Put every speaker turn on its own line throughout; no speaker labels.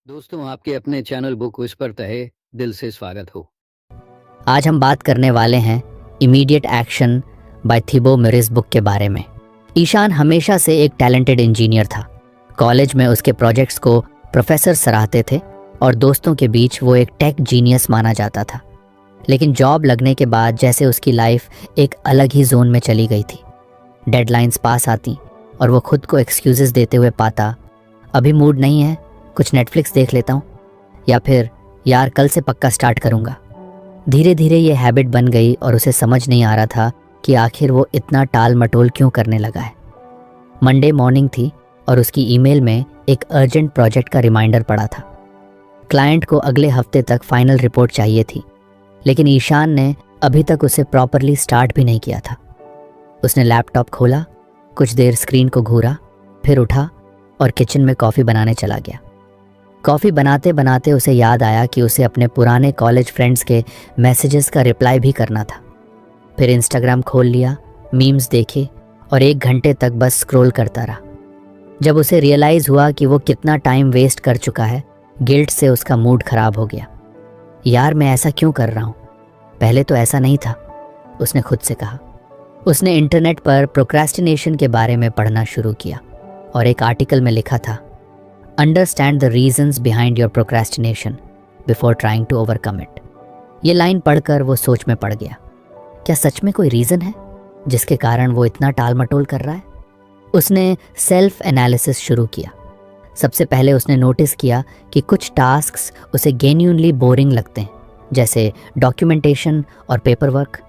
दोस्तों आपके अपने चैनल बुक विस्पर तहे दिल से स्वागत हो।
आज हम बात करने वाले हैं इमीडिएट एक्शन बाय थिबो मिरिस बुक के बारे में। ईशान हमेशा से एक टैलेंटेड इंजीनियर था। कॉलेज में उसके प्रोजेक्ट्स को प्रोफेसर सराहते थे और दोस्तों के बीच वो एक टेक जीनियस माना जाता था। लेकिन जॉब लगने के बाद जैसे उसकी लाइफ एक अलग ही जोन में चली गई थी। डेडलाइंस पास आती और वो खुद को एक्सक्यूजेस देते हुए पाता, अभी मूड नहीं है, कुछ नेटफ्लिक्स देख लेता हूँ, या फिर यार कल से पक्का स्टार्ट करूँगा। धीरे धीरे ये हैबिट बन गई और उसे समझ नहीं आ रहा था कि आखिर वो इतना टाल मटोल क्यों करने लगा है। मंडे मॉर्निंग थी और उसकी ईमेल में एक अर्जेंट प्रोजेक्ट का रिमाइंडर पड़ा था। क्लाइंट को अगले हफ्ते तक फाइनल रिपोर्ट चाहिए थी, लेकिन ईशान ने अभी तक उसे प्रॉपरली स्टार्ट भी नहीं किया था। उसने लैपटॉप खोला, कुछ देर स्क्रीन को घूरा, फिर उठा और किचन में कॉफ़ी बनाने चला गया। कॉफ़ी बनाते बनाते उसे याद आया कि उसे अपने पुराने कॉलेज फ्रेंड्स के मैसेजेस का रिप्लाई भी करना था। फिर इंस्टाग्राम खोल लिया, मीम्स देखे और 1 घंटे तक बस स्क्रॉल करता रहा। जब उसे रियलाइज़ हुआ कि वो कितना टाइम वेस्ट कर चुका है, गिल्ट से उसका मूड ख़राब हो गया। यार मैं ऐसा क्यों कर रहा हूँ, पहले तो ऐसा नहीं था, उसने खुद से कहा। उसने इंटरनेट पर प्रोक्रेस्टिनेशन के बारे में पढ़ना शुरू किया और एक आर्टिकल में लिखा था, understand the reasons behind your procrastination before trying to overcome it. ये लाइन पढ़कर वो सोच में पड़ गया। क्या सच में कोई रीज़न है जिसके कारण वो इतना टाल मटोल कर रहा है? उसने सेल्फ एनालिसिस शुरू किया। सबसे पहले उसने नोटिस किया कि कुछ टास्क्स उसे जेन्युइनली बोरिंग लगते हैं, जैसे डॉक्यूमेंटेशन और पेपर वर्क।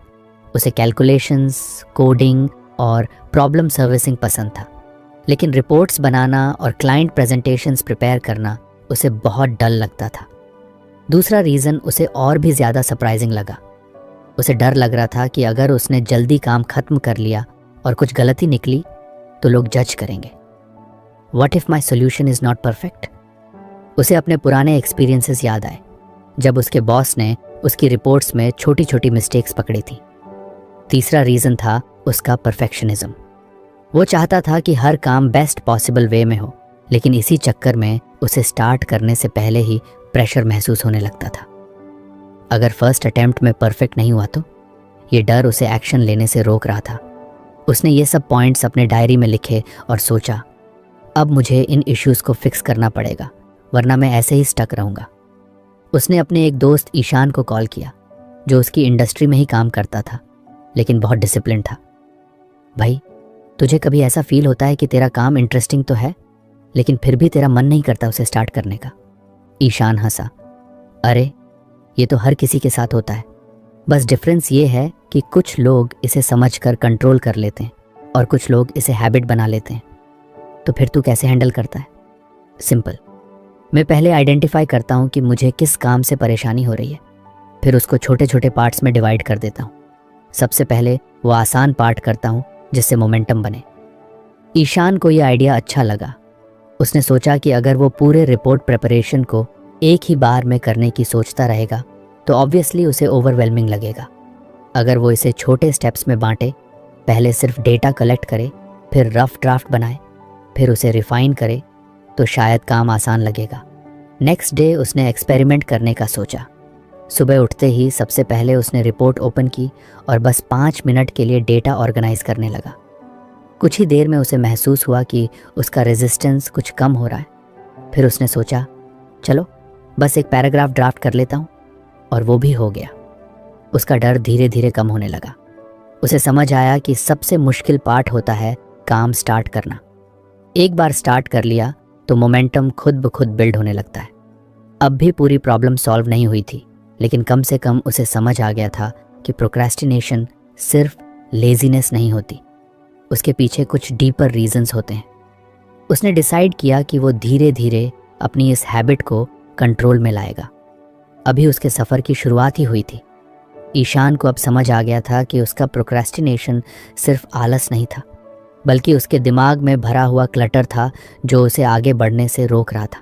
उसे कैलकुलेशंस, कोडिंग और प्रॉब्लम सर्विसिंग पसंद था, लेकिन रिपोर्ट्स बनाना और क्लाइंट प्रेजेंटेशंस प्रिपेयर करना उसे बहुत डल लगता था। दूसरा रीज़न उसे और भी ज़्यादा सरप्राइजिंग लगा। उसे डर लग रहा था कि अगर उसने जल्दी काम ख़त्म कर लिया और कुछ गलती निकली तो लोग जज करेंगे। What if my solution is not perfect? उसे अपने पुराने एक्सपीरियंसेस याद आए, जब उसके बॉस ने उसकी रिपोर्ट्स में छोटी छोटी मिस्टेक्स पकड़ी थी। तीसरा रीज़न था उसका परफेक्शनिज्म। वो चाहता था कि हर काम बेस्ट पॉसिबल वे में हो, लेकिन इसी चक्कर में उसे स्टार्ट करने से पहले ही प्रेशर महसूस होने लगता था। अगर फर्स्ट अटेम्प्ट में परफेक्ट नहीं हुआ तो? ये डर उसे एक्शन लेने से रोक रहा था। उसने ये सब पॉइंट्स अपने डायरी में लिखे और सोचा, अब मुझे इन इश्यूज़ को फिक्स करना पड़ेगा, वरना मैं ऐसे ही स्टक रहूँगा। उसने अपने एक दोस्त ईशान को कॉल किया, जो उसकी इंडस्ट्री में ही काम करता था, लेकिन बहुत डिसिप्लिन था। भाई, तुझे कभी ऐसा फील होता है कि तेरा काम इंटरेस्टिंग तो है, लेकिन फिर भी तेरा मन नहीं करता उसे स्टार्ट करने का? ईशान हंसा, अरे ये तो हर किसी के साथ होता है, बस डिफरेंस ये है कि कुछ लोग इसे समझकर कंट्रोल कर लेते हैं और कुछ लोग इसे हैबिट बना लेते हैं। तो फिर तू कैसे हैंडल करता है? सिंपल, मैं पहले आइडेंटिफाई करता हूँ कि मुझे किस काम से परेशानी हो रही है, फिर उसको छोटे छोटे पार्ट्स में डिवाइड कर देता हूँ। सबसे पहले वो आसान पार्ट करता हूँ जिससे मोमेंटम बने। ईशान को यह आइडिया अच्छा लगा। उसने सोचा कि अगर वो पूरे रिपोर्ट प्रिपरेशन को एक ही बार में करने की सोचता रहेगा तो ऑब्वियसली उसे ओवरवेलमिंग लगेगा। अगर वो इसे छोटे स्टेप्स में बांटे, पहले सिर्फ डेटा कलेक्ट करे, फिर रफ ड्राफ्ट बनाए, फिर उसे रिफाइन करे, तो शायद काम आसान लगेगा। नेक्स्ट डे उसने एक्सपेरिमेंट करने का सोचा। सुबह उठते ही सबसे पहले उसने रिपोर्ट ओपन की और बस 5 मिनट के लिए डेटा ऑर्गेनाइज करने लगा। कुछ ही देर में उसे महसूस हुआ कि उसका रेजिस्टेंस कुछ कम हो रहा है। फिर उसने सोचा, चलो बस एक पैराग्राफ ड्राफ्ट कर लेता हूँ, और वो भी हो गया। उसका डर धीरे धीरे कम होने लगा। उसे समझ आया कि सबसे मुश्किल पार्ट होता है काम स्टार्ट करना। एक बार स्टार्ट कर लिया तो मोमेंटम खुद ब खुद बिल्ड होने लगता है। अब भी पूरी प्रॉब्लम सॉल्व नहीं हुई थी, लेकिन कम से कम उसे समझ आ गया था कि प्रोक्रेस्टिनेशन सिर्फ लेजीनेस नहीं होती, उसके पीछे कुछ डीपर रीजंस होते हैं। उसने डिसाइड किया कि वो धीरे धीरे अपनी इस हैबिट को कंट्रोल में लाएगा। अभी उसके सफ़र की शुरुआत ही हुई थी। ईशान को अब समझ आ गया था कि उसका प्रोक्रेस्टिनेशन सिर्फ आलस नहीं था, बल्कि उसके दिमाग में भरा हुआ क्लटर था जो उसे आगे बढ़ने से रोक रहा था।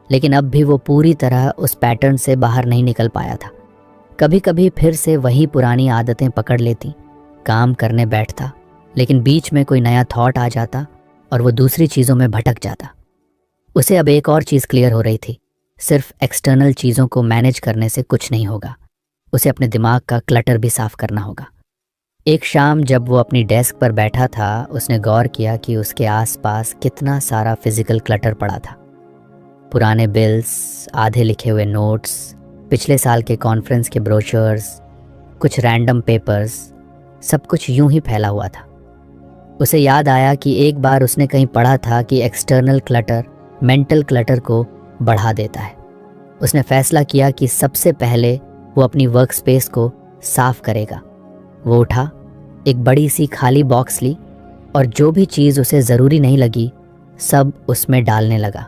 लेकिन अब भी वो पूरी तरह उस पैटर्न से बाहर नहीं निकल पाया था। कभी कभी फिर से वही पुरानी आदतें पकड़ लेती। काम करने बैठता, लेकिन बीच में कोई नया थॉट आ जाता और वो दूसरी चीज़ों में भटक जाता। उसे अब एक और चीज़ क्लियर हो रही थी, सिर्फ एक्सटर्नल चीज़ों को मैनेज करने से कुछ नहीं होगा, उसे अपने दिमाग का क्लटर भी साफ करना होगा। एक शाम जब वो अपनी डेस्क पर बैठा था, उसने गौर किया कि उसके आसपास कितना सारा फिजिकल क्लटर पड़ा था। पुराने बिल्स, आधे लिखे हुए नोट्स, पिछले साल के कॉन्फ्रेंस के ब्रोशर्स, कुछ रैंडम पेपर्स, सब कुछ यूं ही फैला हुआ था। उसे याद आया कि एक बार उसने कहीं पढ़ा था कि एक्सटर्नल क्लटर मेंटल क्लटर को बढ़ा देता है। उसने फैसला किया कि सबसे पहले वो अपनी वर्क स्पेस को साफ करेगा। वो उठा, एक बड़ी सी खाली बॉक्स ली और जो भी चीज़ उसे ज़रूरी नहीं लगी सब उसमें डालने लगा।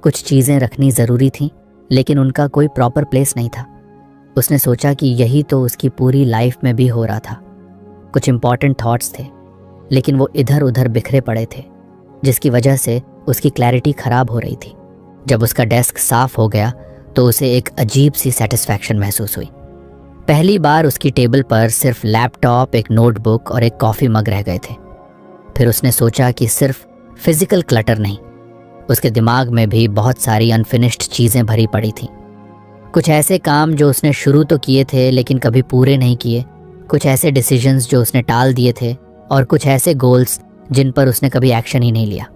कुछ चीज़ें रखनी ज़रूरी थीं, लेकिन उनका कोई प्रॉपर प्लेस नहीं था। उसने सोचा कि यही तो उसकी पूरी लाइफ में भी हो रहा था। कुछ इम्पॉर्टेंट थॉट्स थे, लेकिन वो इधर उधर बिखरे पड़े थे, जिसकी वजह से उसकी क्लैरिटी ख़राब हो रही थी। जब उसका डेस्क साफ हो गया तो उसे एक अजीब सी सेटिस्फैक्शन महसूस हुई। पहली बार उसकी टेबल पर सिर्फ लैपटॉप, एक नोटबुक और एक कॉफ़ी मग रह गए थे। फिर उसने सोचा कि सिर्फ फिजिकल क्लटर नहीं, उसके दिमाग में भी बहुत सारी अनफिनिश्ड चीज़ें भरी पड़ी थीं। कुछ ऐसे काम जो उसने शुरू तो किए थे लेकिन कभी पूरे नहीं किए, कुछ ऐसे डिसीजंस जो उसने टाल दिए थे, और कुछ ऐसे गोल्स जिन पर उसने कभी एक्शन ही नहीं लिया।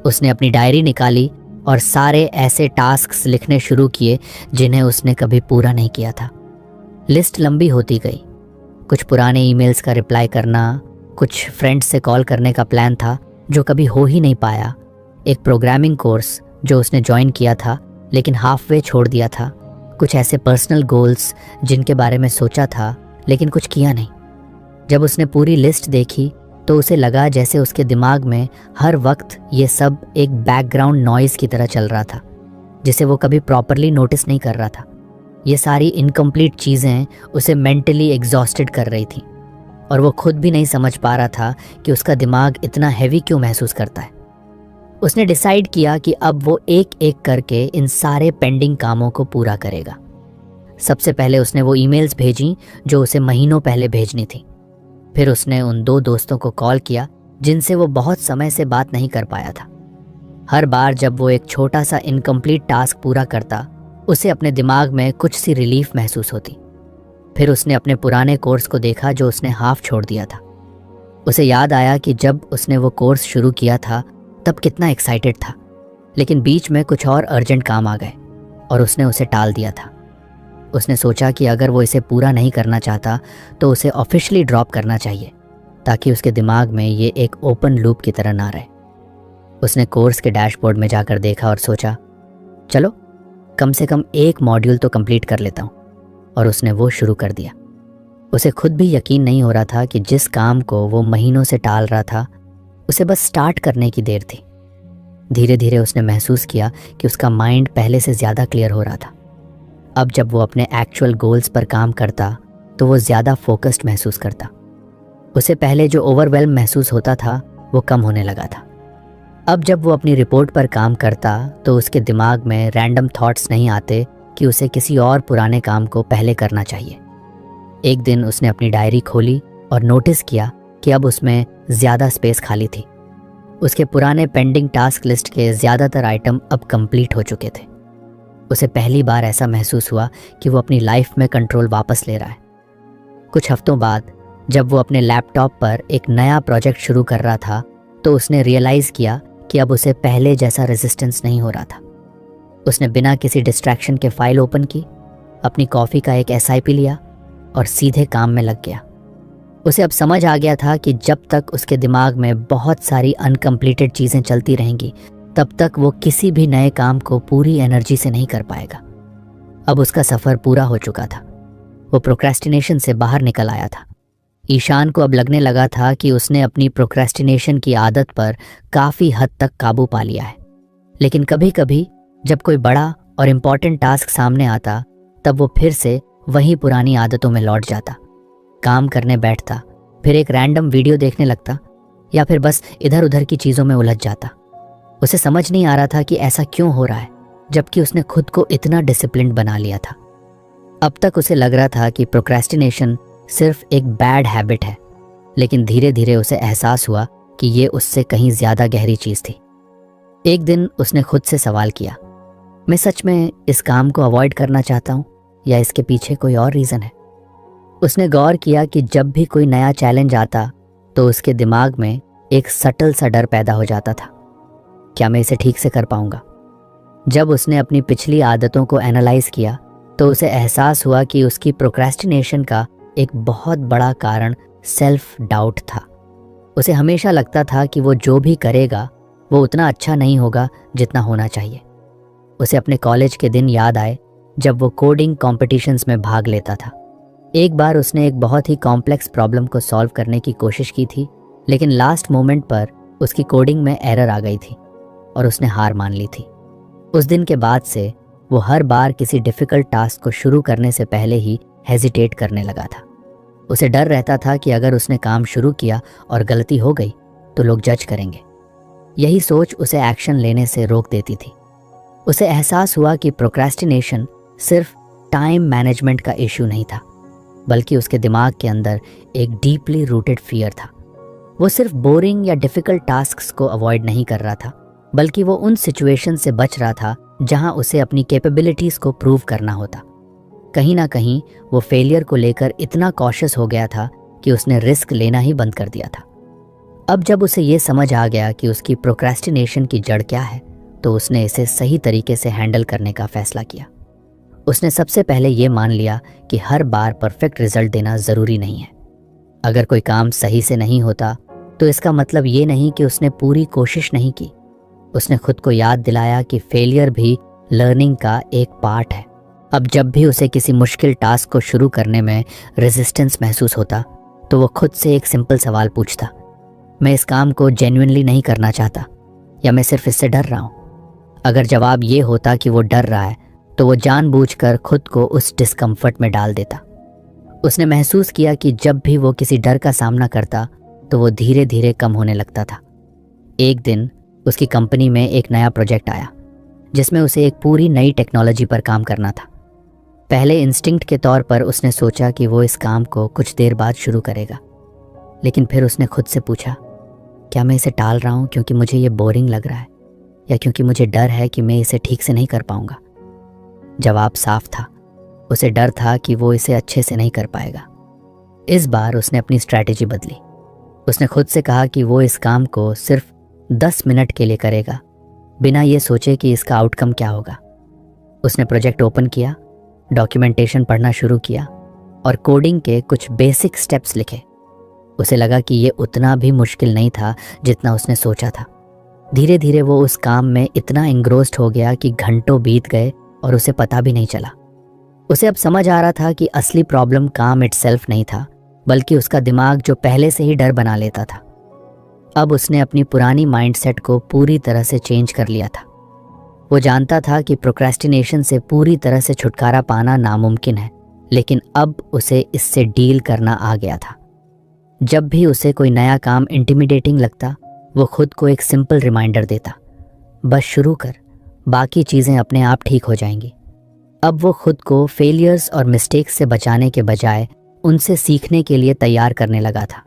उसने अपनी डायरी निकाली और सारे ऐसे टास्क्स लिखने शुरू किए जिन्हें उसने कभी पूरा नहीं किया था। लिस्ट लंबी होती गई। कुछ पुराने ईमेल्स का रिप्लाई करना, कुछ फ्रेंड्स से कॉल करने का प्लान था जो कभी हो ही नहीं पाया, एक प्रोग्रामिंग कोर्स जो उसने ज्वाइन किया था लेकिन हाफ वे छोड़ दिया था, कुछ ऐसे पर्सनल गोल्स जिनके बारे में सोचा था लेकिन कुछ किया नहीं। जब उसने पूरी लिस्ट देखी तो उसे लगा जैसे उसके दिमाग में हर वक्त ये सब एक बैकग्राउंड नॉइज़ की तरह चल रहा था, जिसे वो कभी प्रॉपरली नोटिस नहीं कर रहा था। ये सारी इनकम्प्लीट चीज़ें उसे मेंटली एग्जॉस्टेड कर रही थी और वो खुद भी नहीं समझ पा रहा था कि उसका दिमाग इतना हैवी क्यों महसूस करता है। उसने डिसाइड किया कि अब वो एक एक करके इन सारे पेंडिंग कामों को पूरा करेगा। सबसे पहले उसने वो ईमेल्स भेजी जो उसे महीनों पहले भेजनी थी। फिर उसने उन 2 दोस्तों को कॉल किया जिनसे वो बहुत समय से बात नहीं कर पाया था। हर बार जब वो एक छोटा सा इनकम्प्लीट टास्क पूरा करता, उसे अपने दिमाग में कुछ सी रिलीफ महसूस होती। फिर उसने अपने पुराने कोर्स को देखा जो उसने हाफ छोड़ दिया था। उसे याद आया कि जब उसने वो कोर्स शुरू किया था तब कितना एक्साइटेड था, लेकिन बीच में कुछ और अर्जेंट काम आ गए और उसने उसे टाल दिया था। उसने सोचा कि अगर वो इसे पूरा नहीं करना चाहता तो उसे ऑफिशियली ड्रॉप करना चाहिए, ताकि उसके दिमाग में ये एक ओपन लूप की तरह ना रहे। उसने कोर्स के डैशबोर्ड में जाकर देखा और सोचा, चलो कम से कम एक मॉड्यूल तो कंप्लीट कर लेता हूँ, और उसने वो शुरू कर दिया। उसे खुद भी यकीन नहीं हो रहा था कि जिस काम को वो महीनों से टाल रहा था उसे बस स्टार्ट करने की देर थी। धीरे धीरे उसने महसूस किया कि उसका माइंड पहले से ज़्यादा क्लियर हो रहा था। अब जब वो अपने एक्चुअल गोल्स पर काम करता तो वो ज़्यादा फोकस्ड महसूस करता। उसे पहले जो ओवरवेल्म महसूस होता था वो कम होने लगा था। अब जब वो अपनी रिपोर्ट पर काम करता तो उसके दिमाग में रैंडम थॉट्स नहीं आते कि उसे किसी और पुराने काम को पहले करना चाहिए। एक दिन उसने अपनी डायरी खोली और नोटिस किया कि अब उसमें ज़्यादा स्पेस खाली थी। उसके पुराने पेंडिंग टास्क लिस्ट के ज़्यादातर आइटम अब कंप्लीट हो चुके थे। उसे पहली बार ऐसा महसूस हुआ कि वो अपनी लाइफ में कंट्रोल वापस ले रहा है। कुछ हफ्तों बाद जब वो अपने लैपटॉप पर एक नया प्रोजेक्ट शुरू कर रहा था तो उसने रियलाइज़ किया कि अब उसे पहले जैसा रेजिस्टेंस नहीं हो रहा था। उसने बिना किसी डिस्ट्रैक्शन के फाइल ओपन की, अपनी कॉफ़ी का एक SIP लिया और सीधे काम में लग गया। उसे अब समझ आ गया था कि जब तक उसके दिमाग में बहुत सारी अनकम्प्लीटेड चीज़ें चलती रहेंगी तब तक वो किसी भी नए काम को पूरी एनर्जी से नहीं कर पाएगा। अब उसका सफ़र पूरा हो चुका था। वो प्रोक्रेस्टिनेशन से बाहर निकल आया था। ईशान को अब लगने लगा था कि उसने अपनी प्रोक्रेस्टिनेशन की आदत पर काफ़ी हद तक काबू पा लिया है। लेकिन कभी कभी जब कोई बड़ा और इम्पॉर्टेंट टास्क सामने आता तब वो फिर से वही पुरानी आदतों में लौट जाता। काम करने बैठता, फिर एक रैंडम वीडियो देखने लगता या फिर बस इधर उधर की चीज़ों में उलझ जाता। उसे समझ नहीं आ रहा था कि ऐसा क्यों हो रहा है, जबकि उसने खुद को इतना डिसिप्लिन्ड बना लिया था। अब तक उसे लग रहा था कि प्रोक्रेस्टिनेशन सिर्फ एक बैड हैबिट है, लेकिन धीरे धीरे उसे एहसास हुआ कि ये उससे कहीं ज़्यादा गहरी चीज़ थी। एक दिन उसने खुद से सवाल किया, मैं सच में इस काम को अवॉइड करना चाहता हूँ या इसके पीछे कोई और रीज़न है? उसने गौर किया कि जब भी कोई नया चैलेंज आता तो उसके दिमाग में एक सटल सा डर पैदा हो जाता था। क्या मैं इसे ठीक से कर पाऊंगा? जब उसने अपनी पिछली आदतों को एनालाइज किया तो उसे एहसास हुआ कि उसकी प्रोक्रेस्टिनेशन का एक बहुत बड़ा कारण सेल्फ डाउट था। उसे हमेशा लगता था कि वो जो भी करेगा वो उतना अच्छा नहीं होगा जितना होना चाहिए। उसे अपने कॉलेज के दिन याद आए जब वो कोडिंग कॉम्पिटिशन्स में भाग लेता था। एक बार उसने एक बहुत ही कॉम्प्लेक्स प्रॉब्लम को सॉल्व करने की कोशिश की थी, लेकिन लास्ट मोमेंट पर उसकी कोडिंग में एरर आ गई थी और उसने हार मान ली थी। उस दिन के बाद से वो हर बार किसी डिफ़िकल्ट टास्क को शुरू करने से पहले ही हेजिटेट करने लगा था। उसे डर रहता था कि अगर उसने काम शुरू किया और गलती हो गई तो लोग जज करेंगे। यही सोच उसे एक्शन लेने से रोक देती थी। उसे एहसास हुआ कि प्रोक्रेस्टिनेशन सिर्फ टाइम मैनेजमेंट का इशू नहीं था, बल्कि उसके दिमाग के अंदर एक डीपली रूटेड फियर था। वो सिर्फ बोरिंग या डिफ़िकल्ट टास्क्स को अवॉइड नहीं कर रहा था, बल्कि वो उन सिचुएशन से बच रहा था जहां उसे अपनी कैपेबिलिटीज़ को प्रूव करना होता। कहीं ना कहीं वो फेलियर को लेकर इतना कॉशियस हो गया था कि उसने रिस्क लेना ही बंद कर दिया था। अब जब उसे ये समझ आ गया कि उसकी प्रोक्रेस्टिनेशन की जड़ क्या है, तो उसने इसे सही तरीके से हैंडल करने का फैसला किया। उसने सबसे पहले ये मान लिया कि हर बार परफेक्ट रिजल्ट देना ज़रूरी नहीं है। अगर कोई काम सही से नहीं होता तो इसका मतलब ये नहीं कि उसने पूरी कोशिश नहीं की। उसने खुद को याद दिलाया कि फेलियर भी लर्निंग का एक पार्ट है। अब जब भी उसे किसी मुश्किल टास्क को शुरू करने में रेजिस्टेंस महसूस होता तो वो खुद से एक सिंपल सवाल पूछता, मैं इस काम को जेन्युइनली नहीं करना चाहता या मैं सिर्फ इससे डर रहा हूँ? अगर जवाब ये होता कि वो डर रहा है तो वो जानबूझकर खुद को उस डिस्कम्फर्ट में डाल देता। उसने महसूस किया कि जब भी वो किसी डर का सामना करता तो वो धीरे धीरे कम होने लगता था। एक दिन उसकी कंपनी में एक नया प्रोजेक्ट आया जिसमें उसे एक पूरी नई टेक्नोलॉजी पर काम करना था। पहले इंस्टिंक्ट के तौर पर उसने सोचा कि वो इस काम को कुछ देर बाद शुरू करेगा, लेकिन फिर उसने खुद से पूछा, क्या मैं इसे टाल रहा हूँ क्योंकि मुझे ये बोरिंग लग रहा है या क्योंकि मुझे डर है कि मैं इसे ठीक से नहीं कर पाऊंगा? जवाब साफ था, उसे डर था कि वो इसे अच्छे से नहीं कर पाएगा। इस बार उसने अपनी स्ट्रैटेजी बदली। उसने खुद से कहा कि वो इस काम को सिर्फ 10 मिनट के लिए करेगा, बिना ये सोचे कि इसका आउटकम क्या होगा। उसने प्रोजेक्ट ओपन किया, डॉक्यूमेंटेशन पढ़ना शुरू किया और कोडिंग के कुछ बेसिक स्टेप्स लिखे। उसे लगा कि ये उतना भी मुश्किल नहीं था जितना उसने सोचा था। धीरे धीरे वो उस काम में इतना इंग्रोस्ड हो गया कि घंटों बीत गए और उसे पता भी नहीं चला। उसे अब समझ आ रहा था कि असली प्रॉब्लम काम इटसेल्फ नहीं था, बल्कि उसका दिमाग जो पहले से ही डर बना लेता था। अब उसने अपनी पुरानी माइंडसेट को पूरी तरह से चेंज कर लिया था। वो जानता था कि प्रोक्रेस्टिनेशन से पूरी तरह से छुटकारा पाना नामुमकिन है, लेकिन अब उसे इससे डील करना आ गया था। जब भी उसे कोई नया काम इंटिमिडेटिंग लगता, वो खुद को एक सिंपल रिमाइंडर देता, बस शुरू कर, बाकी चीज़ें अपने आप ठीक हो जाएंगी। अब वो खुद को फेलियर्स और मिस्टेक्स से बचाने के बजाय उनसे सीखने के लिए तैयार करने लगा था।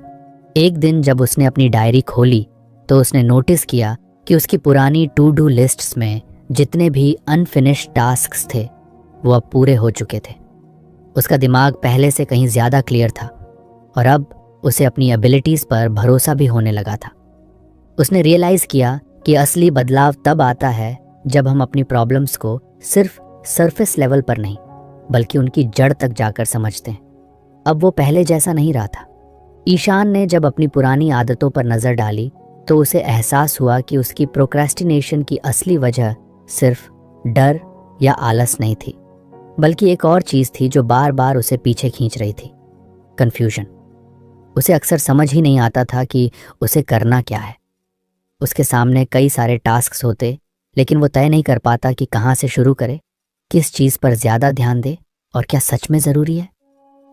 एक दिन जब उसने अपनी डायरी खोली तो उसने नोटिस किया कि उसकी पुरानी टू डू लिस्ट्स में जितने भी अनफिनिश्ड टास्क्स थे वो अब पूरे हो चुके थे। उसका दिमाग पहले से कहीं ज़्यादा क्लियर था और अब उसे अपनी एबिलिटीज़ पर भरोसा भी होने लगा था। उसने रियलाइज़ किया कि असली बदलाव तब आता है जब हम अपनी प्रॉब्लम्स को सिर्फ सरफेस लेवल पर नहीं, बल्कि उनकी जड़ तक जाकर समझते हैं। अब वो पहले जैसा नहीं रहा था। ईशान ने जब अपनी पुरानी आदतों पर नज़र डाली तो उसे एहसास हुआ कि उसकी प्रोक्रेस्टिनेशन की असली वजह सिर्फ डर या आलस नहीं थी, बल्कि एक और चीज़ थी जो बार बार उसे पीछे खींच रही थी, कन्फ्यूजन। उसे अक्सर समझ ही नहीं आता था कि उसे करना क्या है। उसके सामने कई सारे टास्क्स होते, लेकिन वो तय नहीं कर पाता कि कहाँ से शुरू करे, किस चीज़ पर ज़्यादा ध्यान दे और क्या सच में ज़रूरी है।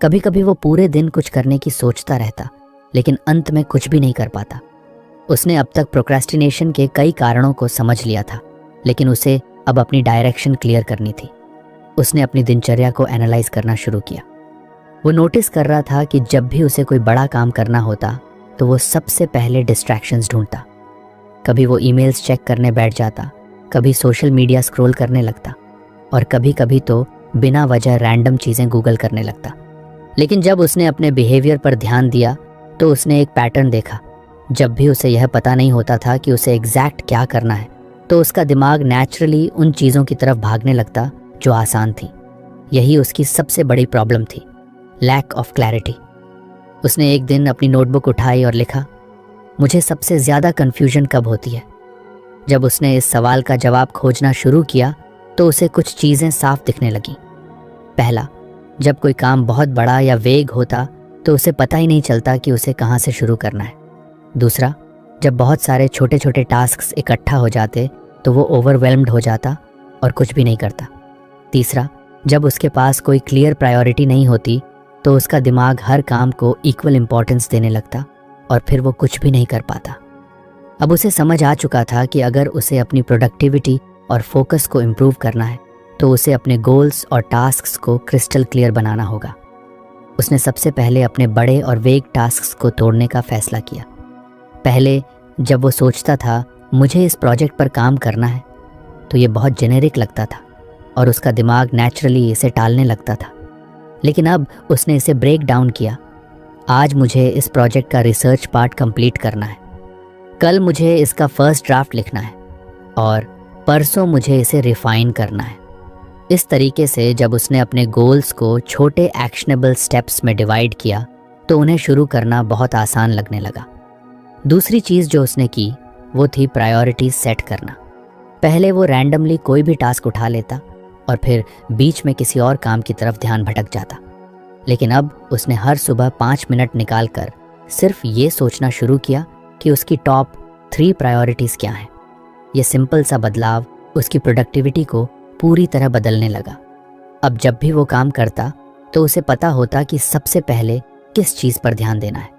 कभी कभी वो पूरे दिन कुछ करने की सोचता रहता, लेकिन अंत में कुछ भी नहीं कर पाता। उसने अब तक प्रोक्रेस्टिनेशन के कई कारणों को समझ लिया था, लेकिन उसे अब अपनी डायरेक्शन क्लियर करनी थी। उसने अपनी दिनचर्या को एनालाइज करना शुरू किया। वो नोटिस कर रहा था कि जब भी उसे कोई बड़ा काम करना होता तो वो सबसे पहले डिस्ट्रैक्शंस ढूंढता। कभी वो ईमेल्स चेक करने बैठ जाता, कभी सोशल मीडिया स्क्रॉल करने लगता और कभी कभी तो बिना वजह रैंडम चीज़ें गूगल करने लगता। लेकिन जब उसने अपने बिहेवियर पर ध्यान दिया तो उसने एक पैटर्न देखा। जब भी उसे यह पता नहीं होता था कि उसे एग्जैक्ट क्या करना है, तो उसका दिमाग नेचुरली उन चीज़ों की तरफ भागने लगता जो आसान थी। यही उसकी सबसे बड़ी प्रॉब्लम थी, लैक ऑफ क्लैरिटी। उसने एक दिन अपनी नोटबुक उठाई और लिखा, मुझे सबसे ज़्यादा कन्फ्यूजन कब होती है। जब उसने इस सवाल का जवाब खोजना शुरू किया तो उसे कुछ चीज़ें साफ दिखने लगीं। पहला, जब कोई काम बहुत बड़ा या वेग होता तो उसे पता ही नहीं चलता कि उसे कहाँ से शुरू करना है। दूसरा, जब बहुत सारे छोटे छोटे टास्क्स इकट्ठा हो जाते तो वो ओवरवेल्म्ड हो जाता और कुछ भी नहीं करता। तीसरा, जब उसके पास कोई क्लियर प्रायोरिटी नहीं होती तो उसका दिमाग हर काम को इक्वल इम्पोर्टेंस देने लगता और फिर वो कुछ भी नहीं कर पाता। अब उसे समझ आ चुका था कि अगर उसे अपनी प्रोडक्टिविटी और फोकस को इम्प्रूव करना है तो उसे अपने गोल्स और टास्क्स को क्रिस्टल क्लियर बनाना होगा। उसने सबसे पहले अपने बड़े और वेग टास्क्स को तोड़ने का फैसला किया। पहले जब वो सोचता था मुझे इस प्रोजेक्ट पर काम करना है तो ये बहुत जेनेरिक लगता था और उसका दिमाग नेचुरली इसे टालने लगता था। लेकिन अब उसने इसे ब्रेक डाउन किया। आज मुझे इस प्रोजेक्ट का रिसर्च पार्ट कंप्लीट करना है, कल मुझे इसका फर्स्ट ड्राफ्ट लिखना है और परसों मुझे इसे रिफाइन करना है। इस तरीके से जब उसने अपने गोल्स को छोटे एक्शनेबल स्टेप्स में डिवाइड किया तो उन्हें शुरू करना बहुत आसान लगने लगा। दूसरी चीज़ जो उसने की वो थी प्रायोरिटीज सेट करना। पहले वो रैंडमली कोई भी टास्क उठा लेता और फिर बीच में किसी और काम की तरफ ध्यान भटक जाता। लेकिन अब उसने हर सुबह 5 मिनट निकाल कर सिर्फ ये सोचना शुरू किया कि उसकी टॉप 3 प्रायोरिटीज़ क्या हैं। ये सिंपल सा बदलाव उसकी प्रोडक्टिविटी को पूरी तरह बदलने लगा। अब जब भी वो काम करता तो उसे पता होता कि सबसे पहले किस चीज़ पर ध्यान देना है।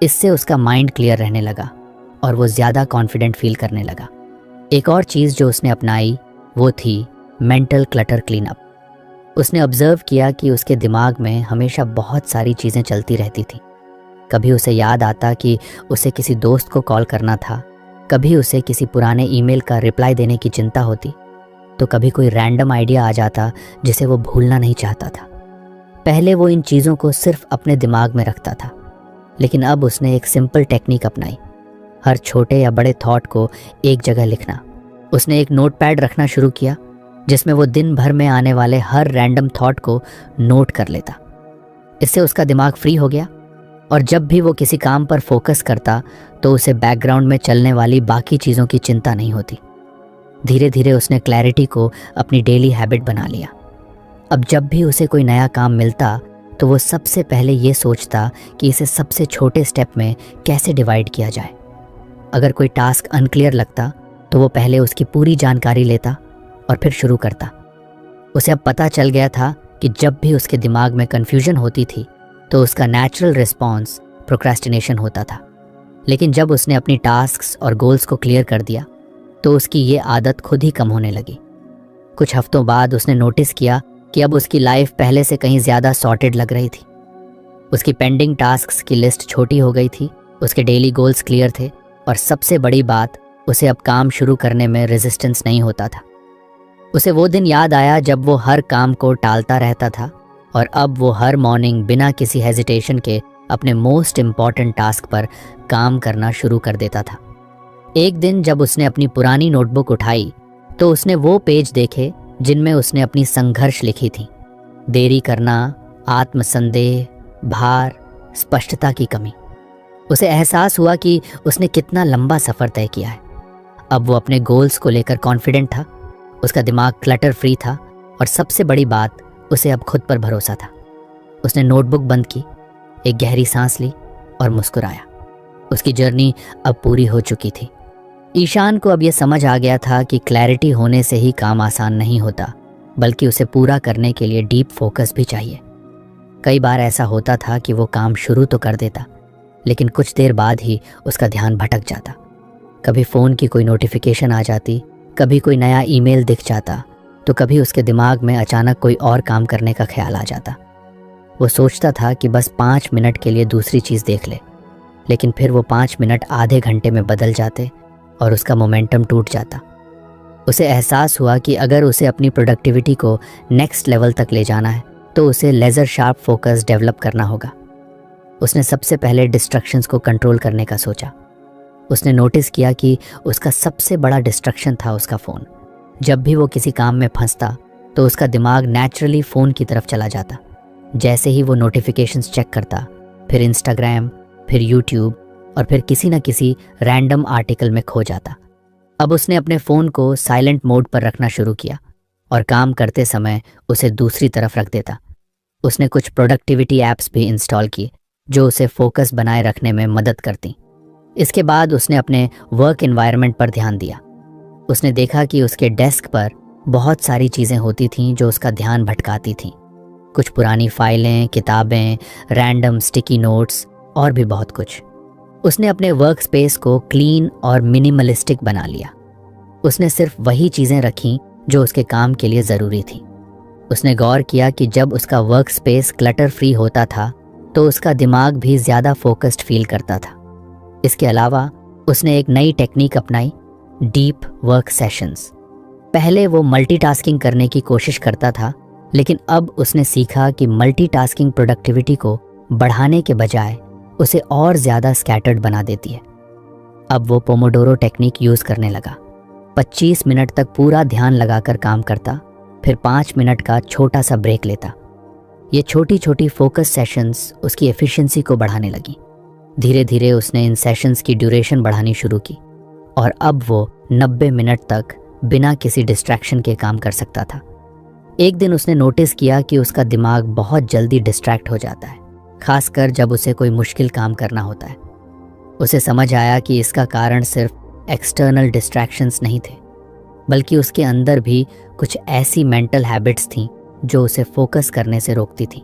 इससे उसका माइंड क्लियर रहने लगा और वो ज़्यादा कॉन्फिडेंट फील करने लगा। एक और चीज़ जो उसने अपनाई वो थी मेंटल क्लटर क्लीनअप। उसने ऑब्जर्व किया कि उसके दिमाग में हमेशा बहुत सारी चीज़ें चलती रहती थी। कभी उसे याद आता कि उसे किसी दोस्त को कॉल करना था, कभी उसे किसी पुराने ईमेल का रिप्लाई देने की चिंता होती, तो कभी कोई रैंडम आइडिया आ जाता जिसे वो भूलना नहीं चाहता था। पहले वो इन चीज़ों को सिर्फ अपने दिमाग में रखता था, लेकिन अब उसने एक सिंपल टेक्निक अपनाई, हर छोटे या बड़े थॉट को एक जगह लिखना। उसने एक नोटपैड रखना शुरू किया जिसमें वो दिन भर में आने वाले हर रैंडम थॉट को नोट कर लेता। इससे उसका दिमाग फ्री हो गया और जब भी वो किसी काम पर फोकस करता तो उसे बैकग्राउंड में चलने वाली बाकी चीज़ों की चिंता नहीं होती। धीरे धीरे उसने क्लैरिटी को अपनी डेली हैबिट बना लिया। अब जब भी उसे कोई नया काम मिलता तो वो सबसे पहले ये सोचता कि इसे सबसे छोटे स्टेप में कैसे डिवाइड किया जाए। अगर कोई टास्क अनक्लियर लगता तो वो पहले उसकी पूरी जानकारी लेता और फिर शुरू करता। उसे अब पता चल गया था कि जब भी उसके दिमाग में कन्फ्यूजन होती थी तो उसका नेचुरल रिस्पॉन्स प्रोक्रेस्टिनेशन होता था। लेकिन जब उसने अपनी टास्क्स और गोल्स को क्लियर कर दिया तो उसकी ये आदत खुद ही कम होने लगी। कुछ हफ्तों बाद उसने नोटिस किया कि अब उसकी लाइफ पहले से कहीं ज़्यादा सॉर्टेड लग रही थी। उसकी पेंडिंग टास्क्स की लिस्ट छोटी हो गई थी, उसके डेली गोल्स क्लियर थे और सबसे बड़ी बात, उसे अब काम शुरू करने में रेजिस्टेंस नहीं होता था। उसे वो दिन याद आया जब वो हर काम को टालता रहता था और अब वो हर मॉर्निंग बिना किसी हेजिटेशन के अपने मोस्ट इम्पॉर्टेंट टास्क पर काम करना शुरू कर देता था। एक दिन जब उसने अपनी पुरानी नोटबुक उठाई तो उसने वो पेज देखे जिनमें उसने अपनी संघर्ष लिखी थी। देरी करना, आत्मसंदेह, भार, स्पष्टता की कमी। उसे एहसास हुआ कि उसने कितना लंबा सफ़र तय किया है। अब वो अपने गोल्स को लेकर कॉन्फिडेंट था, उसका दिमाग क्लटर फ्री था और सबसे बड़ी बात, उसे अब खुद पर भरोसा था। उसने नोटबुक बंद की, एक गहरी सांस ली और मुस्कुराया। उसकी जर्नी अब पूरी हो चुकी थी। ईशान को अब यह समझ आ गया था कि क्लैरिटी होने से ही काम आसान नहीं होता, बल्कि उसे पूरा करने के लिए डीप फोकस भी चाहिए। कई बार ऐसा होता था कि वो काम शुरू तो कर देता, लेकिन कुछ देर बाद ही उसका ध्यान भटक जाता। कभी फ़ोन की कोई नोटिफिकेशन आ जाती, कभी कोई नया ईमेल दिख जाता, तो कभी उसके दिमाग में अचानक कोई और काम करने का ख्याल आ जाता। वो सोचता था कि बस 5 मिनट के लिए दूसरी चीज़ देख ले, लेकिन फिर वो 5 मिनट आधे घंटे में बदल जाते और उसका मोमेंटम टूट जाता। उसे एहसास हुआ कि अगर उसे अपनी प्रोडक्टिविटी को नेक्स्ट लेवल तक ले जाना है तो उसे लेज़र शार्प फोकस डेवलप करना होगा। उसने सबसे पहले डिस्ट्रक्शंस को कंट्रोल करने का सोचा। उसने नोटिस किया कि उसका सबसे बड़ा डिस्ट्रक्शन था उसका फ़ोन। जब भी वो किसी काम में फंसता तो उसका दिमाग नेचुरली फ़ोन की तरफ चला जाता। जैसे ही वो नोटिफिकेशंस चेक करता, फिर इंस्टाग्राम, फिर यूट्यूब और फिर किसी न किसी रैंडम आर्टिकल में खो जाता। अब उसने अपने फ़ोन को साइलेंट मोड पर रखना शुरू किया और काम करते समय उसे दूसरी तरफ रख देता। उसने कुछ प्रोडक्टिविटी ऐप्स भी इंस्टॉल किए जो उसे फोकस बनाए रखने में मदद करती। इसके बाद उसने अपने वर्क एनवायरनमेंट पर ध्यान दिया। उसने देखा कि उसके डेस्क पर बहुत सारी चीज़ें होती थीं जो उसका ध्यान भटकाती थीं। कुछ पुरानी फाइलें, किताबें, रैंडम स्टिकी नोट्स और भी बहुत कुछ। उसने अपने वर्क स्पेस को क्लीन और मिनिमलिस्टिक बना लिया। उसने सिर्फ वही चीज़ें रखीं जो उसके काम के लिए ज़रूरी थी। उसने गौर किया कि जब उसका वर्क स्पेस क्लटर फ्री होता था तो उसका दिमाग भी ज़्यादा फोकस्ड फील करता था। इसके अलावा उसने एक नई टेक्निक अपनाई, डीप वर्क सेशंस। पहले वो मल्टीटास्किंग करने की कोशिश करता था, लेकिन अब उसने सीखा कि मल्टीटास्किंग प्रोडक्टिविटी को बढ़ाने के बजाय उसे और ज़्यादा स्कैटर्ड बना देती है। अब वो पोमोडोरो टेक्निक यूज़ करने लगा। 25 मिनट तक पूरा ध्यान लगाकर काम करता, फिर 5 मिनट का छोटा सा ब्रेक लेता। ये छोटी छोटी फोकस सेशंस उसकी एफिशिएंसी को बढ़ाने लगी। धीरे धीरे उसने इन सेशंस की ड्यूरेशन बढ़ानी शुरू की और अब वो 90 मिनट तक बिना किसी डिस्ट्रैक्शन के काम कर सकता था। एक दिन उसने नोटिस किया कि उसका दिमाग बहुत जल्दी डिस्ट्रैक्ट हो जाता है, खासकर जब उसे कोई मुश्किल काम करना होता है। उसे समझ आया कि इसका कारण सिर्फ एक्सटर्नल डिस्ट्रैक्शंस नहीं थे, बल्कि उसके अंदर भी कुछ ऐसी मेंटल हैबिट्स थीं जो उसे फोकस करने से रोकती थी।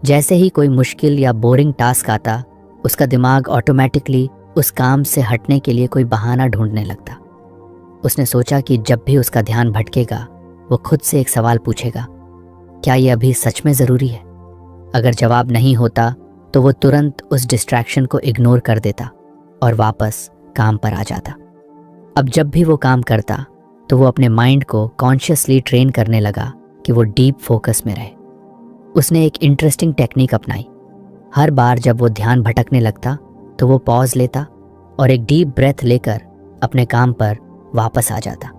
जैसे ही कोई मुश्किल या बोरिंग टास्क आता, उसका दिमाग ऑटोमेटिकली उस काम से हटने के लिए कोई बहाना ढूंढने लगता। उसने सोचा कि जब भी उसका ध्यान भटकेगा, वो खुद से एक सवाल पूछेगा, क्या ये अभी सच में ज़रूरी है? अगर जवाब नहीं होता तो वो तुरंत उस डिस्ट्रैक्शन को इग्नोर कर देता और वापस काम पर आ जाता। अब जब भी वो काम करता तो वो अपने माइंड को कॉन्शियसली ट्रेन करने लगा कि वो डीप फोकस में रहे। उसने एक इंटरेस्टिंग टेक्निक अपनाई। हर बार जब वो ध्यान भटकने लगता तो वो पॉज लेता और एक डीप ब्रेथ लेकर अपने काम पर वापस आ जाता।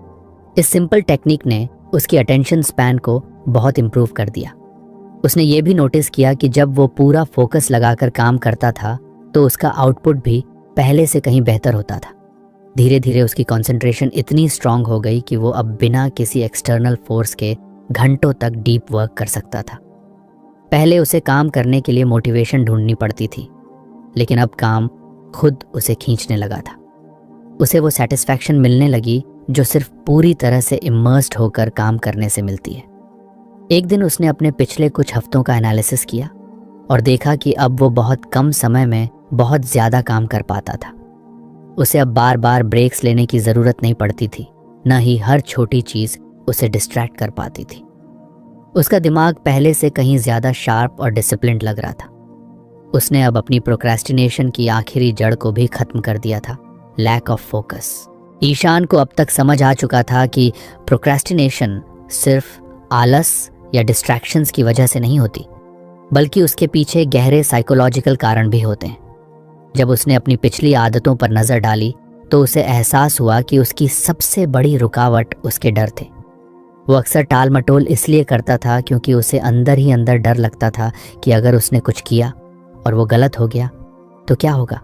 इस सिंपल टेक्निक ने उसकी अटेंशन स्पैन को बहुत इम्प्रूव कर दिया। उसने ये भी नोटिस किया कि जब वो पूरा फोकस लगाकर काम करता था तो उसका आउटपुट भी पहले से कहीं बेहतर होता था। धीरे धीरे उसकी कंसंट्रेशन इतनी स्ट्रांग हो गई कि वो अब बिना किसी एक्सटर्नल फोर्स के घंटों तक डीप वर्क कर सकता था। पहले उसे काम करने के लिए मोटिवेशन ढूंढनी पड़ती थी, लेकिन अब काम खुद उसे खींचने लगा था। उसे वो सेटिस्फैक्शन मिलने लगी जो सिर्फ पूरी तरह से इमर्स्ड होकर काम करने से मिलती है। एक दिन उसने अपने पिछले कुछ हफ्तों का एनालिसिस किया और देखा कि अब वो बहुत कम समय में बहुत ज़्यादा काम कर पाता था। उसे अब बार बार ब्रेक्स लेने की ज़रूरत नहीं पड़ती थी, न ही हर छोटी चीज़ उसे डिस्ट्रैक्ट कर पाती थी। उसका दिमाग पहले से कहीं ज़्यादा शार्प और डिसिप्लिन्ड लग रहा था। उसने अब अपनी प्रोक्रेस्टिनेशन की आखिरी जड़ को भी ख़त्म कर दिया था, लैक ऑफ फोकस। ईशान को अब तक समझ आ चुका था कि प्रोक्रेस्टिनेशन सिर्फ आलस या डिस्ट्रैक्शंस की वजह से नहीं होती, बल्कि उसके पीछे गहरे साइकोलॉजिकल कारण भी होते हैं। जब उसने अपनी पिछली आदतों पर नज़र डाली तो उसे एहसास हुआ कि उसकी सबसे बड़ी रुकावट उसके डर थे। वो अक्सर टाल मटोल इसलिए करता था क्योंकि उसे अंदर ही अंदर डर लगता था कि अगर उसने कुछ किया और वो गलत हो गया तो क्या होगा।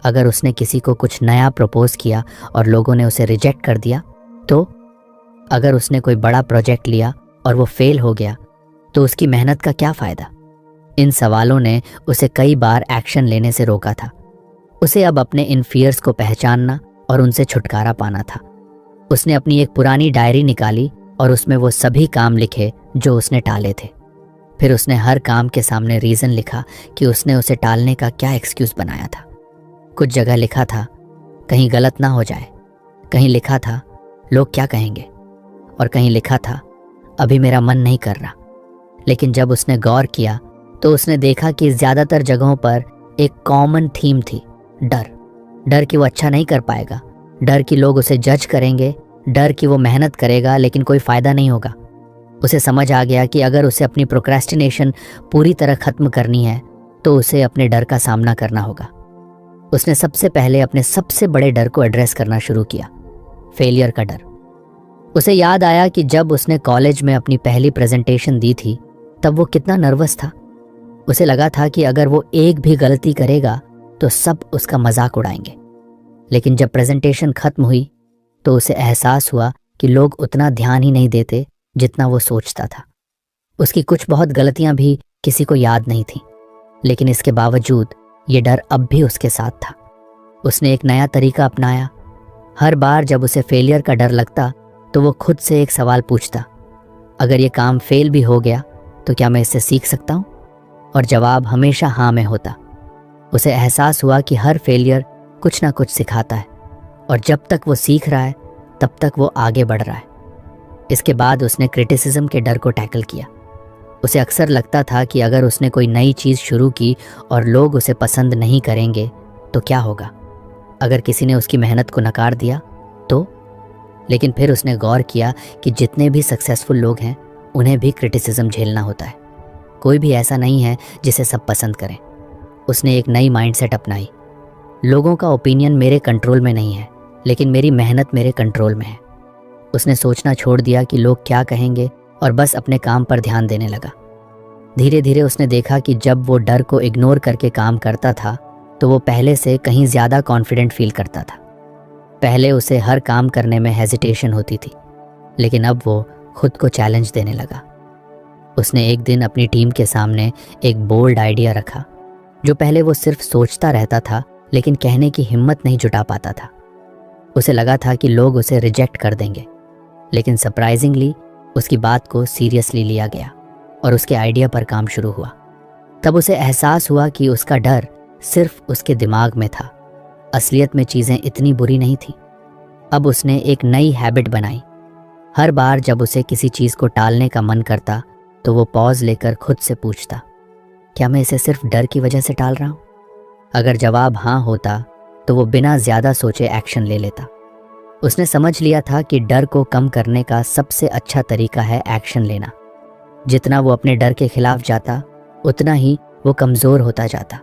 अगर उसने किसी को कुछ नया प्रपोज किया और लोगों ने उसे रिजेक्ट कर दिया तो, अगर उसने कोई बड़ा प्रोजेक्ट लिया और वो फेल हो गया तो उसकी मेहनत का क्या फ़ायदा। इन सवालों ने उसे कई बार एक्शन लेने से रोका था। उसे अब अपने इन फियर्स को पहचानना और उनसे छुटकारा पाना था। उसने अपनी एक पुरानी डायरी निकाली और उसमें वो सभी काम लिखे जो उसने टाले थे। फिर उसने हर काम के सामने रीज़न लिखा कि उसने उसे टालने का क्या एक्सक्यूज़ बनाया था। कुछ जगह लिखा था कहीं गलत ना हो जाए, कहीं लिखा था लोग क्या कहेंगे, और कहीं लिखा था अभी मेरा मन नहीं कर रहा। लेकिन जब उसने गौर किया तो उसने देखा कि ज़्यादातर जगहों पर एक कॉमन थीम थी, डर। डर कि वो अच्छा नहीं कर पाएगा, डर कि लोग उसे जज करेंगे डर कि वो मेहनत करेगा लेकिन कोई फ़ायदा नहीं होगा। उसे समझ आ गया कि अगर उसे अपनी प्रोक्रेस्टिनेशन पूरी तरह ख़त्म करनी है तो उसे अपने डर का सामना करना होगा। उसने सबसे पहले अपने सबसे बड़े डर को एड्रेस करना शुरू किया, फेलियर का डर। उसे याद आया कि जब उसने कॉलेज में अपनी पहली प्रेजेंटेशन दी थी तब वो कितना नर्वस था। उसे लगा था कि अगर वो एक भी गलती करेगा तो सब उसका मजाक उड़ाएंगे। लेकिन जब प्रेजेंटेशन खत्म हुई तो उसे एहसास हुआ कि लोग उतना ध्यान ही नहीं देते जितना वो सोचता था। उसकी कुछ बहुत गलतियां भी किसी को याद नहीं थीं, लेकिन इसके बावजूद ये डर अब भी उसके साथ था। उसने एक नया तरीका अपनाया। हर बार जब उसे फेलियर का डर लगता तो वो खुद से एक सवाल पूछता, अगर ये काम फेल भी हो गया तो क्या मैं इससे सीख सकता हूँ? और जवाब हमेशा हाँ में होता। उसे एहसास हुआ कि हर फेलियर कुछ ना कुछ सिखाता है और जब तक वो सीख रहा है तब तक वो आगे बढ़ रहा है। इसके बाद उसने क्रिटिसिज्म के डर को टैकल किया। उसे अक्सर लगता था कि अगर उसने कोई नई चीज़ शुरू की और लोग उसे पसंद नहीं करेंगे तो क्या होगा? अगर किसी ने उसकी मेहनत को नकार दिया तो? लेकिन फिर उसने गौर किया कि जितने भी सक्सेसफुल लोग हैं उन्हें भी क्रिटिसिज्म झेलना होता है। कोई भी ऐसा नहीं है जिसे सब पसंद करें। उसने एक नई माइंडसेट अपनाई। लोगों का ओपिनियन मेरे कंट्रोल में नहीं है, लेकिन मेरी मेहनत मेरे कंट्रोल में है। उसने सोचना छोड़ दिया कि लोग क्या कहेंगे और बस अपने काम पर ध्यान देने लगा। धीरे धीरे उसने देखा कि जब वो डर को इग्नोर करके काम करता था तो वो पहले से कहीं ज़्यादा कॉन्फिडेंट फील करता था। पहले उसे हर काम करने में हेजिटेशन होती थी, लेकिन अब वो खुद को चैलेंज देने लगा। उसने एक दिन अपनी टीम के सामने एक बोल्ड आइडिया रखा जो पहले वो सिर्फ सोचता रहता था लेकिन कहने की हिम्मत नहीं जुटा पाता था। उसे लगा था कि लोग उसे रिजेक्ट कर देंगे, लेकिन सरप्राइजिंगली उसकी बात को सीरियसली लिया गया और उसके आइडिया पर काम शुरू हुआ। तब उसे एहसास हुआ कि उसका डर सिर्फ उसके दिमाग में था। असलियत में चीज़ें इतनी बुरी नहीं थी। अब उसने एक नई हैबिट बनाई। हर बार जब उसे किसी चीज़ को टालने का मन करता तो वो पॉज लेकर खुद से पूछता, क्या मैं इसे सिर्फ डर की वजह से टाल रहा हूँ? अगर जवाब हाँ होता तो वो बिना ज़्यादा सोचे एक्शन ले लेता। उसने समझ लिया था कि डर को कम करने का सबसे अच्छा तरीका है एक्शन लेना। जितना वो अपने डर के खिलाफ जाता उतना ही वो कमज़ोर होता जाता।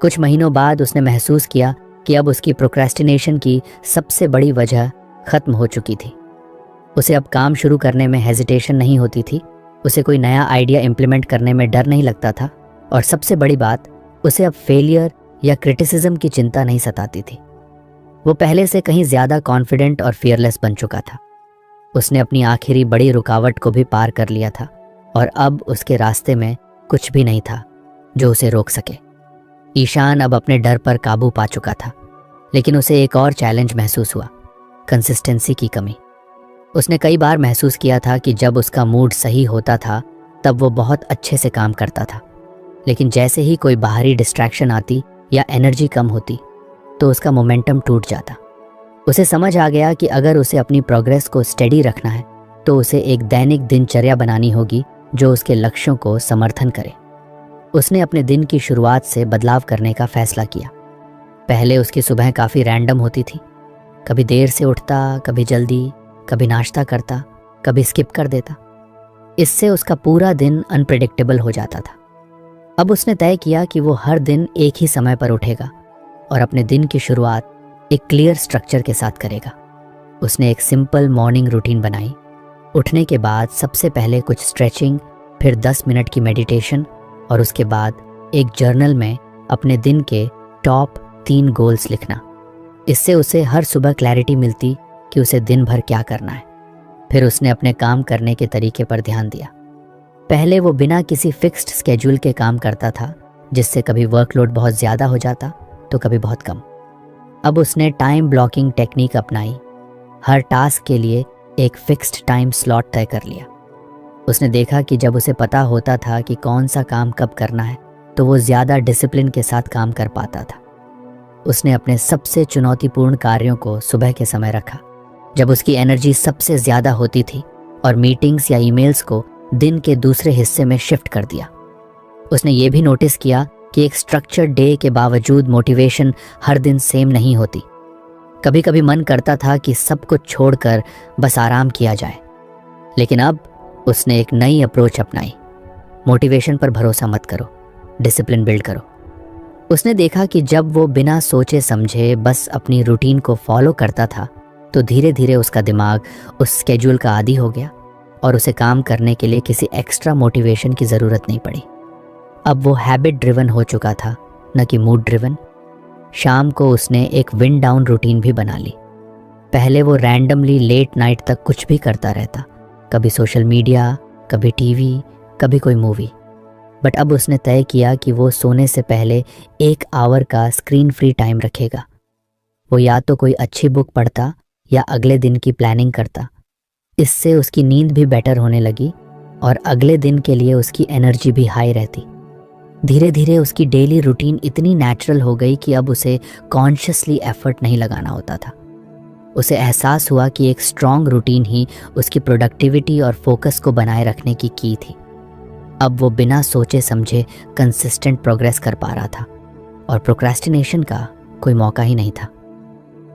कुछ महीनों बाद उसने महसूस किया कि अब उसकी प्रोक्रेस्टिनेशन की सबसे बड़ी वजह ख़त्म हो चुकी थी। उसे अब काम शुरू करने में हेजिटेशन नहीं होती थी, उसे कोई नया आइडिया इम्प्लीमेंट करने में डर नहीं लगता था, और सबसे बड़ी बात, उसे अब फेलियर या क्रिटिसिज्म की चिंता नहीं सताती थी। वो पहले से कहीं ज़्यादा कॉन्फिडेंट और फियरलेस बन चुका था। उसने अपनी आखिरी बड़ी रुकावट को भी पार कर लिया था और अब उसके रास्ते में कुछ भी नहीं था जो उसे रोक सके। ईशान अब अपने डर पर काबू पा चुका था, लेकिन उसे एक और चैलेंज महसूस हुआ, कंसिस्टेंसी की कमी। उसने कई बार महसूस किया था कि जब उसका मूड सही होता था तब वो बहुत अच्छे से काम करता था, लेकिन जैसे ही कोई बाहरी डिस्ट्रैक्शन आती या एनर्जी कम होती तो उसका मोमेंटम टूट जाता। उसे समझ आ गया कि अगर उसे अपनी प्रोग्रेस को स्टेडी रखना है तो उसे एक दैनिक दिनचर्या बनानी होगी जो उसके लक्ष्यों को समर्थन करे। उसने अपने दिन की शुरुआत से बदलाव करने का फैसला किया। पहले उसकी सुबह काफ़ी रैंडम होती थी। कभी देर से उठता, कभी जल्दी, कभी नाश्ता करता, कभी स्किप कर देता। इससे उसका पूरा दिन अनप्रेडिक्टेबल हो जाता था। अब उसने तय किया कि वो हर दिन एक ही समय पर उठेगा और अपने दिन की शुरुआत एक क्लियर स्ट्रक्चर के साथ करेगा। उसने एक सिंपल मॉर्निंग रूटीन बनाई। उठने के बाद सबसे पहले कुछ स्ट्रेचिंग, फिर 10 मिनट की मेडिटेशन और उसके बाद एक जर्नल में अपने दिन के टॉप 3 गोल्स लिखना। इससे उसे हर सुबह क्लैरिटी मिलती कि उसे दिन भर क्या करना है। फिर उसने अपने काम करने के तरीके पर ध्यान दिया। पहले वो बिना किसी फिक्स्ड स्केड्यूल के काम करता था, जिससे कभी वर्कलोड बहुत ज़्यादा हो जाता तो कभी बहुत कम। अब उसने टाइम ब्लॉकिंग टेक्निक अपनाई। हर टास्क के लिए एक फिक्स्ड टाइम स्लॉट तय कर लिया। उसने देखा कि जब उसे पता होता था कि कौन सा काम कब करना है तो वो ज़्यादा डिसिप्लिन के साथ काम कर पाता था। उसने अपने सबसे चुनौतीपूर्ण कार्यों को सुबह के समय रखा, जब उसकी एनर्जी सबसे ज़्यादा होती थी, और मीटिंग्स या ईमेल्स को दिन के दूसरे हिस्से में शिफ्ट कर दिया। उसने ये भी नोटिस किया कि एक स्ट्रक्चर्ड डे के बावजूद मोटिवेशन हर दिन सेम नहीं होती। कभी कभी मन करता था कि सब कुछ छोड़कर बस आराम किया जाए, लेकिन अब उसने एक नई अप्रोच अपनाई। मोटिवेशन पर भरोसा मत करो, डिसिप्लिन बिल्ड करो। उसने देखा कि जब वो बिना सोचे समझे बस अपनी रूटीन को फॉलो करता था तो धीरे धीरे उसका दिमाग उस स्केड्यूल का आदी हो गया और उसे काम करने के लिए किसी एक्स्ट्रा मोटिवेशन की ज़रूरत नहीं पड़ी। अब वो हैबिट ड्रिवन हो चुका था, न कि मूड ड्रिवन। शाम को उसने एक विंड डाउन रूटीन भी बना ली। पहले वो रैंडमली लेट नाइट तक कुछ भी करता रहता, कभी सोशल मीडिया, कभी टीवी, कभी कोई मूवी। बट अब उसने तय किया कि वो सोने से पहले 1 आवर का स्क्रीन फ्री टाइम रखेगा। वो या तो कोई अच्छी बुक पढ़ता या अगले दिन की प्लानिंग करता। इससे उसकी नींद भी बेटर होने लगी और अगले दिन के लिए उसकी एनर्जी भी हाई रहती। धीरे धीरे उसकी डेली रूटीन इतनी नेचुरल हो गई कि अब उसे कॉन्शियसली एफर्ट नहीं लगाना होता था। उसे एहसास हुआ कि एक स्ट्रॉन्ग रूटीन ही उसकी प्रोडक्टिविटी और फोकस को बनाए रखने की की थी। अब वो बिना सोचे समझे कंसिस्टेंट प्रोग्रेस कर पा रहा था और प्रोक्रेस्टिनेशन का कोई मौका ही नहीं था।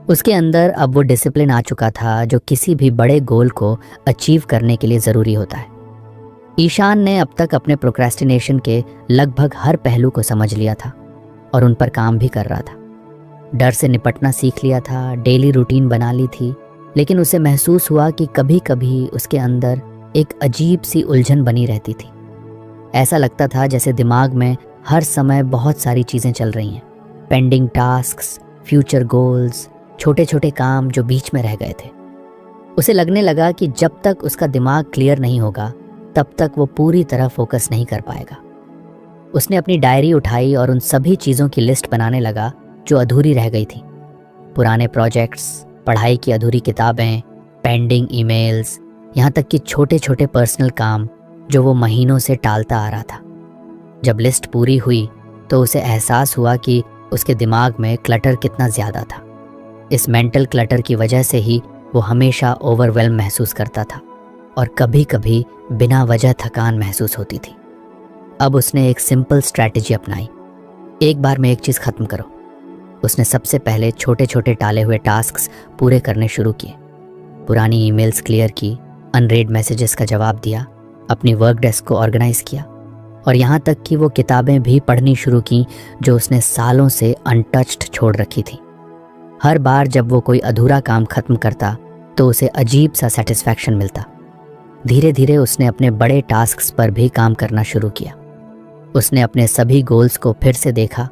उसके अंदर अब वो डिसिप्लिन आ चुका था जो किसी भी बड़े गोल को अचीव करने के लिए ज़रूरी होता है। ईशान ने अब तक अपने प्रोक्रेस्टिनेशन के लगभग हर पहलू को समझ लिया था और उन पर काम भी कर रहा था। डर से निपटना सीख लिया था, डेली रूटीन बना ली थी, लेकिन उसे महसूस हुआ कि कभी कभी उसके अंदर एक अजीब सी उलझन बनी रहती थी। ऐसा लगता था जैसे दिमाग में हर समय बहुत सारी चीज़ें चल रही हैं, पेंडिंग टास्क्स, फ्यूचर गोल्स, छोटे छोटे काम जो बीच में रह गए थे। उसे लगने लगा कि जब तक उसका दिमाग क्लियर नहीं होगा तब तक वो पूरी तरह फोकस नहीं कर पाएगा। उसने अपनी डायरी उठाई और उन सभी चीज़ों की लिस्ट बनाने लगा जो अधूरी रह गई थी। पुराने प्रोजेक्ट्स, पढ़ाई की अधूरी किताबें, पेंडिंग ईमेल्स, यहाँ तक कि छोटे छोटे पर्सनल काम जो वो महीनों से टालता आ रहा था। जब लिस्ट पूरी हुई तो उसे एहसास हुआ कि उसके दिमाग में क्लटर कितना ज़्यादा था। इस मेंटल क्लटर की वजह से ही वो हमेशा ओवरवेल्म महसूस करता था और कभी कभी बिना वजह थकान महसूस होती थी। अब उसने एक सिंपल स्ट्रैटेजी अपनाई, एक बार में एक चीज़ ख़त्म करो। उसने सबसे पहले छोटे छोटे टाले हुए टास्क्स पूरे करने शुरू किए। पुरानी ईमेल्स क्लियर की, अनरेड मैसेजेस का जवाब दिया, अपनी वर्क डेस्क को ऑर्गेनाइज किया और यहाँ तक कि वो किताबें भी पढ़नी शुरू की जो उसने सालों से अनटच्ड छोड़ रखी थी। हर बार जब वो कोई अधूरा काम खत्म करता तो उसे अजीब सा सेटिस्फैक्शन मिलता। धीरे धीरे उसने अपने बड़े टास्क्स पर भी काम करना शुरू किया। उसने अपने सभी गोल्स को फिर से देखा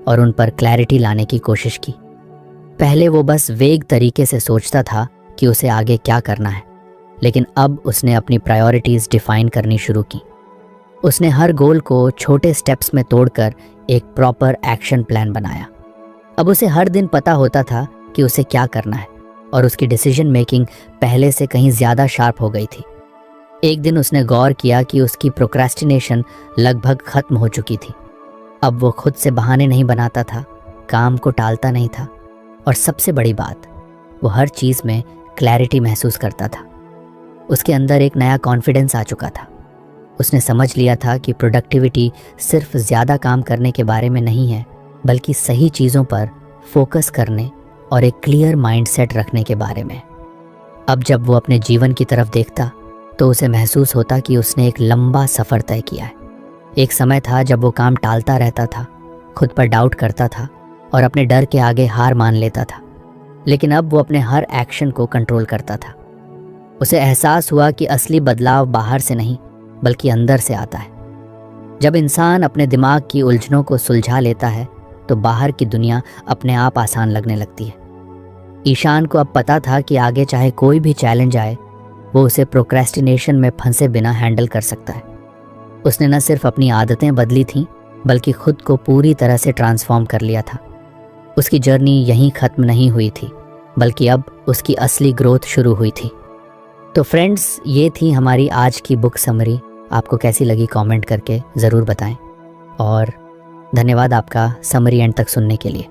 और उन पर क्लैरिटी लाने की कोशिश की। पहले वो बस वेग तरीके से सोचता था कि उसे आगे क्या करना है, लेकिन अब उसने अपनी प्रायोरिटीज़ डिफाइन करनी शुरू की। उसने हर गोल को छोटे स्टेप्स में तोड़कर एक प्रॉपर एक्शन प्लान बनाया। अब उसे हर दिन पता होता था कि उसे क्या करना है और उसकी डिसीजन मेकिंग पहले से कहीं ज़्यादा शार्प हो गई थी। एक दिन उसने गौर किया कि उसकी प्रोक्रेस्टिनेशन लगभग ख़त्म हो चुकी थी। अब वो खुद से बहाने नहीं बनाता था, काम को टालता नहीं था और सबसे बड़ी बात, वो हर चीज़ में क्लैरिटी महसूस करता था। उसके अंदर एक नया कॉन्फिडेंस आ चुका था। उसने समझ लिया था कि प्रोडक्टिविटी सिर्फ ज़्यादा काम करने के बारे में नहीं है, बल्कि सही चीज़ों पर फोकस करने और एक क्लियर माइंडसेट रखने के बारे में। अब जब वो अपने जीवन की तरफ देखता तो उसे महसूस होता कि उसने एक लंबा सफ़र तय किया है। एक समय था जब वो काम टालता रहता था, खुद पर डाउट करता था और अपने डर के आगे हार मान लेता था, लेकिन अब वो अपने हर एक्शन को कंट्रोल करता था। उसे एहसास हुआ कि असली बदलाव बाहर से नहीं बल्कि अंदर से आता है। जब इंसान अपने दिमाग की उलझनों को सुलझा लेता है तो बाहर की दुनिया अपने आप आसान लगने लगती है। ईशान को अब पता था कि आगे चाहे कोई भी चैलेंज आए, वो उसे प्रोक्रेस्टिनेशन में फंसे बिना हैंडल कर सकता है। उसने न सिर्फ अपनी आदतें बदली थीं, बल्कि खुद को पूरी तरह से ट्रांसफॉर्म कर लिया था। उसकी जर्नी यहीं ख़त्म नहीं हुई थी, बल्कि अब उसकी असली ग्रोथ शुरू हुई थी। तो फ्रेंड्स, ये थी हमारी आज की बुक समरी। आपको कैसी लगी कमेंट करके ज़रूर बताएं और धन्यवाद आपका समरी एंड तक सुनने के लिए।